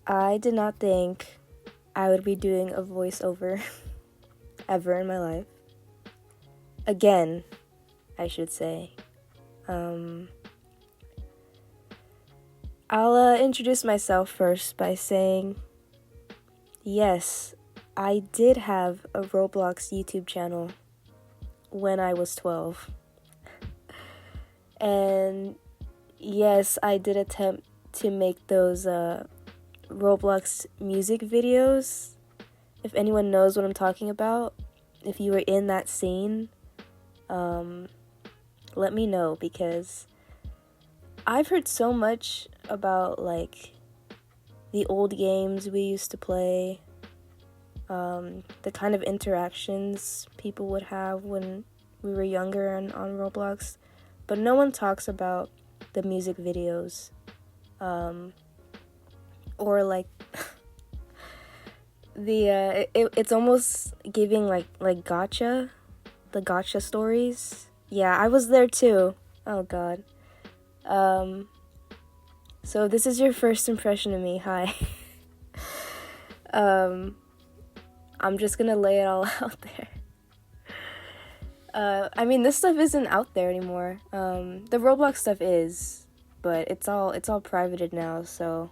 I did not think I would be doing a voiceover ever in my life. Again, I should say. I'll introduce myself first by saying, yes, I did have a Roblox YouTube channel when I was 12. And yes, I did attempt to make those Roblox music videos. If anyone knows what I'm talking about, if you were in that scene, let me know, because I've heard so much about like the old games we used to play, the kind of interactions people would have when we were younger and on Roblox, but no one talks about the music videos, or like it's almost giving like the gotcha stories. Yeah, I was there too. Oh god. So this is your first impression of me. Hi. I'm just gonna lay it all out there. I mean, this stuff isn't out there anymore. The Roblox stuff is, but it's all privated now, so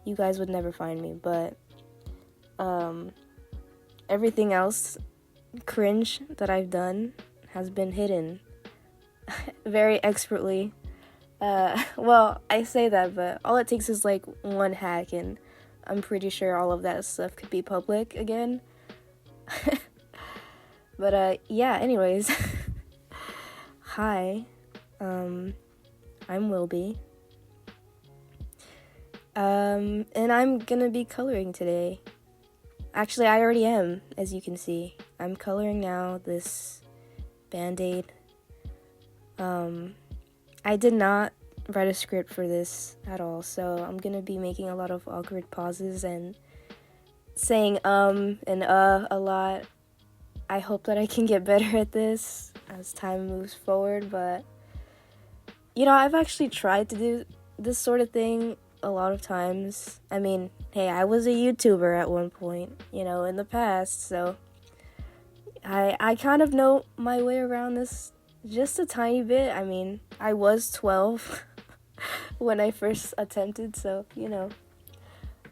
you guys would never find me. But everything else, cringe, that I've done has been hidden very expertly. Well, I say that, but all it takes is like one hack, and I'm pretty sure all of that stuff could be public again. But yeah, anyways. Hi. I'm Wilby. And I'm gonna be coloring today. Actually, I already am, as you can see. I'm coloring now this Band-Aid. I did not write a script for this at all, so I'm gonna be making a lot of awkward pauses and saying and a lot. I hope that I can get better at this as time moves forward, but you know, I've actually tried to do this sort of thing a lot of times. I mean, hey, I was a YouTuber at one point, you know, in the past, so I kind of know my way around this just a tiny bit. I mean, I was 12 when I first attempted, so, you know.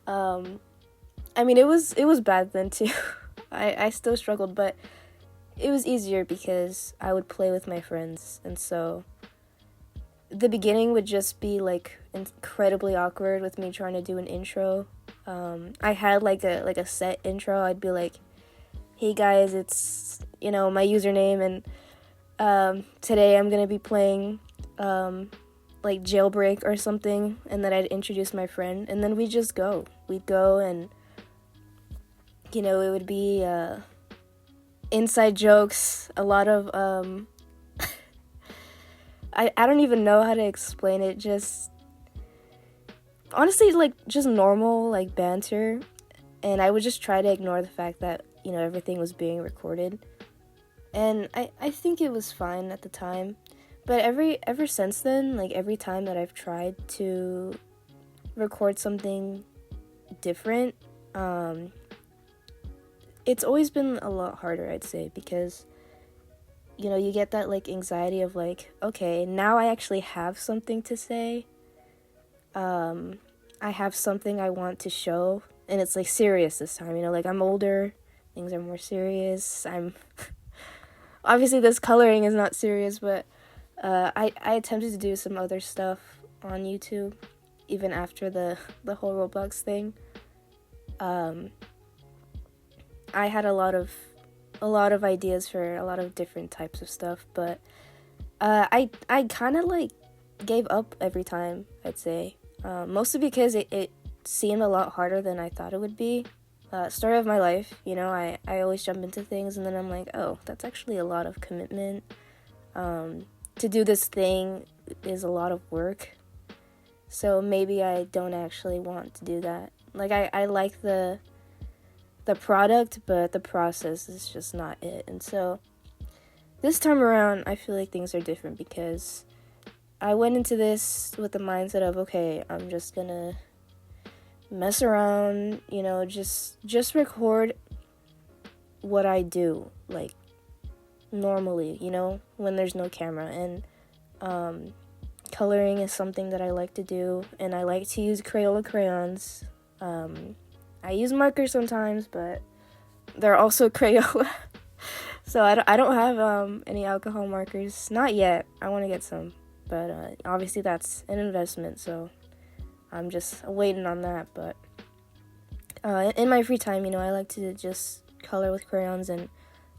I mean, it was bad then too. I still struggled, but it was easier because I would play with my friends, and so the beginning would just be like incredibly awkward with me trying to do an intro. I had like a set intro. I'd be like, "Hey guys, it's, you know, my username, and today I'm gonna be playing like Jailbreak or something," and then I'd introduce my friend, and then we'd go, and you know, it would be inside jokes, a lot of I don't even know how to explain it, just honestly like just normal like banter, and I would just try to ignore the fact that, you know, everything was being recorded, and I think it was fine at the time. But ever since then, like every time that I've tried to record something different, it's always been a lot harder, I'd say, because, you know, you get that like anxiety of like, okay, now I actually have something to say. I have something I want to show, and it's like serious this time, you know, like I'm older, things are more serious. I'm obviously this coloring is not serious, but I attempted to do some other stuff on YouTube even after the whole Roblox thing. I had a lot of ideas for a lot of different types of stuff, but I kind of like gave up every time, I'd say, mostly because it seemed a lot harder than I thought it would be. Story of my life, you know, I always jump into things and then I'm like, oh, that's actually a lot of commitment. To do this thing is a lot of work, so maybe I don't actually want to do that. Like, I like the product, but the process is just not it. And so this time around, I feel like things are different because I went into this with the mindset of, okay, I'm just gonna mess around, you know, just record what I do, like, normally, you know, when there's no camera. And coloring is something that I like to do, and I like to use Crayola crayons. I use markers sometimes, but they're also Crayola. So I don't have any alcohol markers. Not yet. I want to get some. But obviously that's an investment, so I'm just waiting on that. But in my free time, you know, I like to just color with crayons and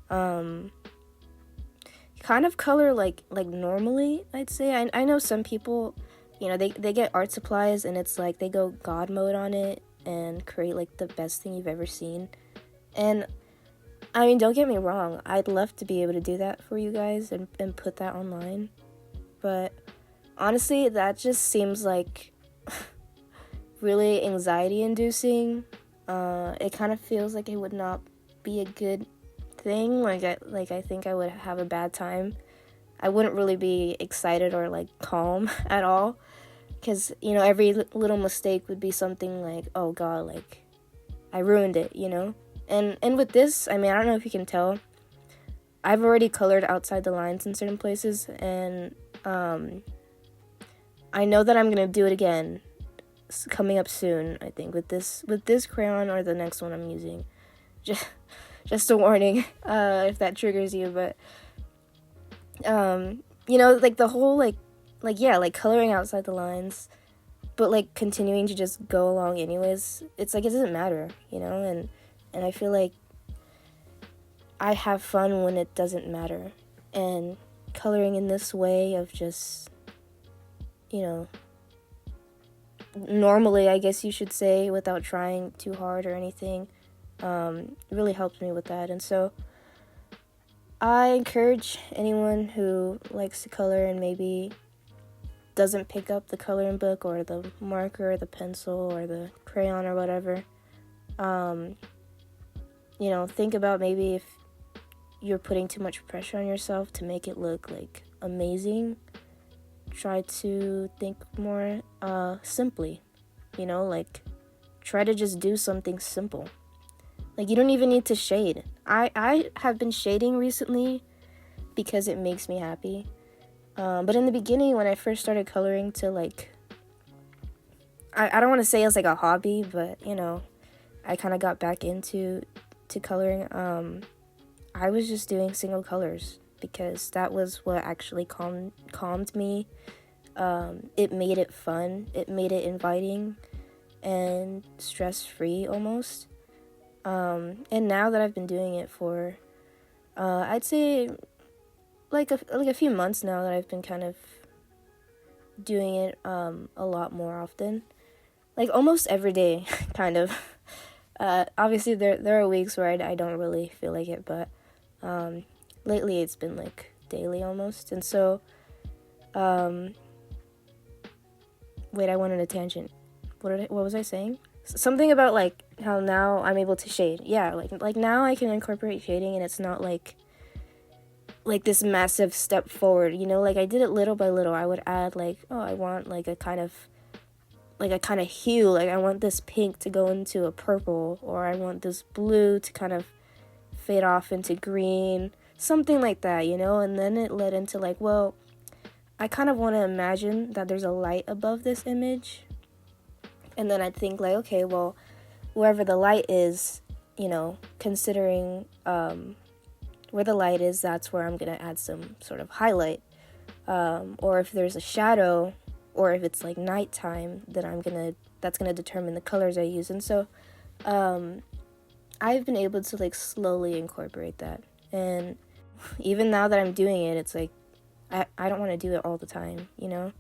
kind of color like normally, I'd say. I know some people, you know, they get art supplies and it's like they go God mode on it and create like the best thing you've ever seen. And I mean, don't get me wrong, I'd love to be able to do that for you guys and put that online. But honestly, that just seems like really anxiety inducing. It kind of feels like it would not be a good thing. I think I would have a bad time. I wouldn't really be excited or like calm at all, because, you know, every little mistake would be something like, oh god, like I ruined it, you know. And with this, I mean, I don't know if you can tell, I've already colored outside the lines in certain places, and I know that I'm gonna do it again coming up soon, I think, with this crayon or the next one I'm using. Just a warning, if that triggers you. But you know, like the whole like coloring outside the lines, but like continuing to just go along anyways, it's like it doesn't matter, you know. And I feel like I have fun when it doesn't matter. And coloring in this way of just, you know, normally, I guess you should say, without trying too hard or anything, really helped me with that. And so I encourage anyone who likes to color and maybe doesn't pick up the coloring book or the marker or the pencil or the crayon or whatever, you know, think about maybe if you're putting too much pressure on yourself to make it look like amazing. Try to think more simply, you know, like try to just do something simple. Like, you don't even need to shade. I have been shading recently because it makes me happy. But in the beginning, when I first started coloring to, like, I don't want to say it's like a hobby, but, you know, I kind of got back into coloring. I was just doing single colors because that was what actually calmed me. It made it fun. It made it inviting and stress-free almost. And now that I've been doing it for, I'd say like a few months now, that I've been kind of doing it a lot more often, like almost every day, kind of. Obviously there are weeks where I don't really feel like it, but lately it's been like daily almost. And so wait, I went on a tangent. What was I saying? Something about like how now I'm able to shade. Yeah, like now I can incorporate shading, and it's not like this massive step forward, you know. Like, I did it little by little. I would add like, oh, I want like a kind of hue, like I want this pink to go into a purple, or I want this blue to kind of fade off into green, something like that, you know. And then it led into like, well, I kind of want to imagine that there's a light above this image. And then I'd think like, okay, well, wherever the light is, you know, considering where the light is, that's where I'm going to add some sort of highlight. Or if there's a shadow, or if it's like nighttime, then that's going to determine the colors I use. And so I've been able to like slowly incorporate that. And even now that I'm doing it, it's like I don't want to do it all the time, you know.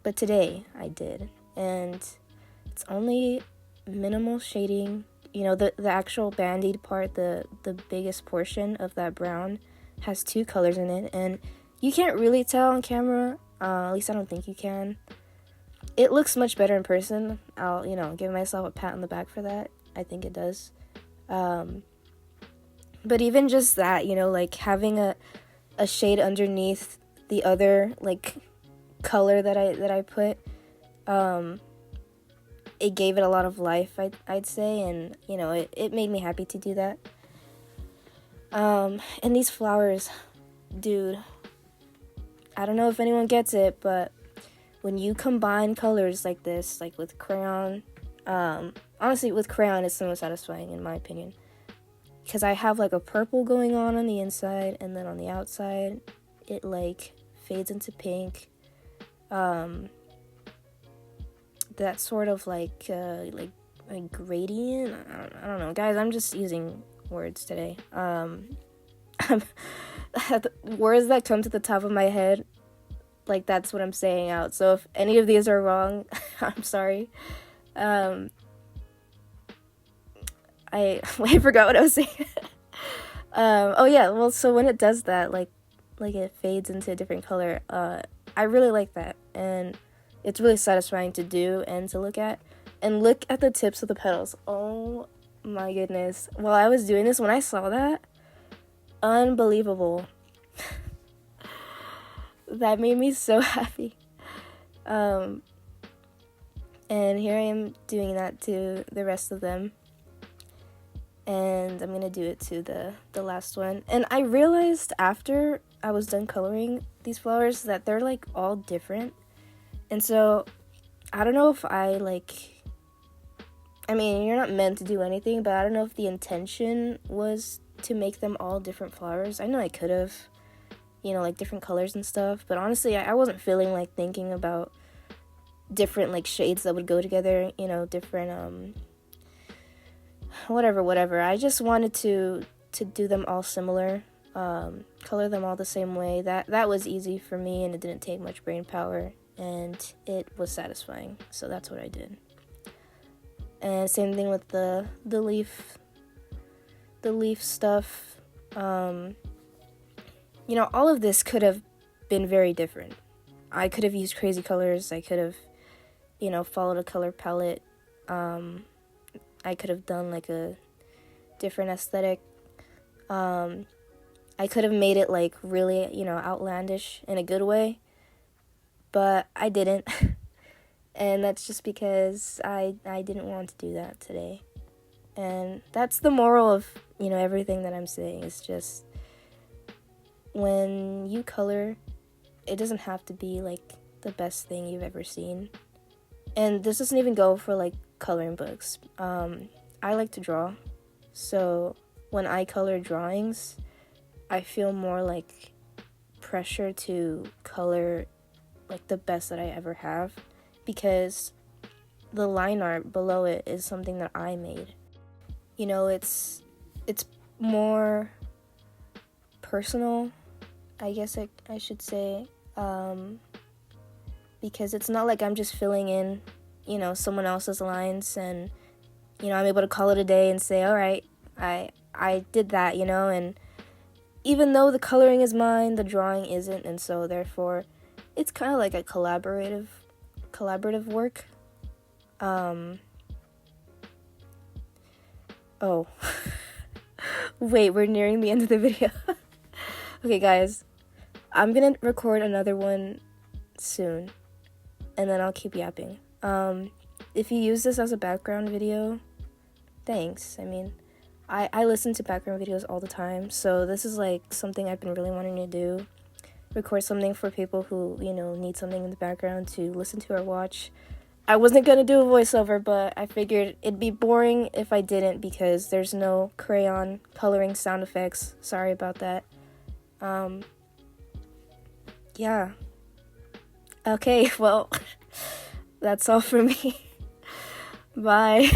But today I did. And it's only minimal shading. You know, the actual bandied part, the biggest portion of that brown, has two colors in it. And you can't really tell on camera. At least I don't think you can. It looks much better in person. I'll, you know, give myself a pat on the back for that. I think it does. But even just that, you know, like having a shade underneath the other like color that I put, it gave it a lot of life, I'd say, and, you know, it made me happy to do that. And these flowers, dude, I don't know if anyone gets it, but when you combine colors like this, like with crayon, honestly, with crayon, it's the most satisfying, in my opinion. Because I have, like, a purple going on the inside, and then on the outside, it, like, fades into pink. That sort of, like gradient, I don't know. Guys, I'm just using words today. Words that come to the top of my head, like, that's what I'm saying out. So if any of these are wrong, I'm sorry. I forgot what I was saying. Oh yeah, well, so when it does that, like it fades into a different color, I really like that, and it's really satisfying to do and to look at. And look at the tips of the petals. Oh my goodness. While I was doing this, when I saw that, unbelievable. That made me so happy. And here I am doing that to the rest of them. And I'm gonna do it to the last one. And I realized after I was done coloring these flowers that they're, like, all different. And so I don't know if I mean, you're not meant to do anything, but I don't know if the intention was to make them all different flowers. I know I could have, you know, like, different colors and stuff, but honestly, I wasn't feeling like thinking about different, like, shades that would go together, you know, different, whatever. I just wanted to do them all similar, color them all the same way. That was easy for me, and it didn't take much brain power, and it was satisfying, so that's what I did. And same thing with the leaf stuff. You know, all of this could have been very different. I could have used crazy colors. I could have, you know, followed a color palette. I could have done, like, a different aesthetic. I could have made it, like, really, you know, outlandish in a good way, but I didn't. And that's just because I didn't want to do that today. And that's the moral of, you know, everything that I'm saying. Is just, when you color, it doesn't have to be, like, the best thing you've ever seen. And this doesn't even go for, like, coloring books. I like to draw. So when I color drawings, I feel more, like, pressure to color, like, the best that I ever have. Because the line art below it is something that I made. You know, it's more personal, I guess I should say, because it's not like I'm just filling in, you know, someone else's lines, and, you know, I'm able to call it a day and say, all right, I did that, you know. And even though the coloring is mine, the drawing isn't, and so therefore it's kind of like a collaborative work. Oh. Wait, we're nearing the end of the video. Okay, guys. I'm gonna record another one soon, and then I'll keep yapping. If you use this as a background video, thanks. I mean, I listen to background videos all the time, so this is, like, something I've been really wanting to do. Record something for people who, you know, need something in the background to listen to or watch. I wasn't gonna do a voiceover, but I figured it'd be boring if I didn't, because there's no crayon coloring sound effects. Sorry about that. Yeah. Okay, well, that's all for me. Bye.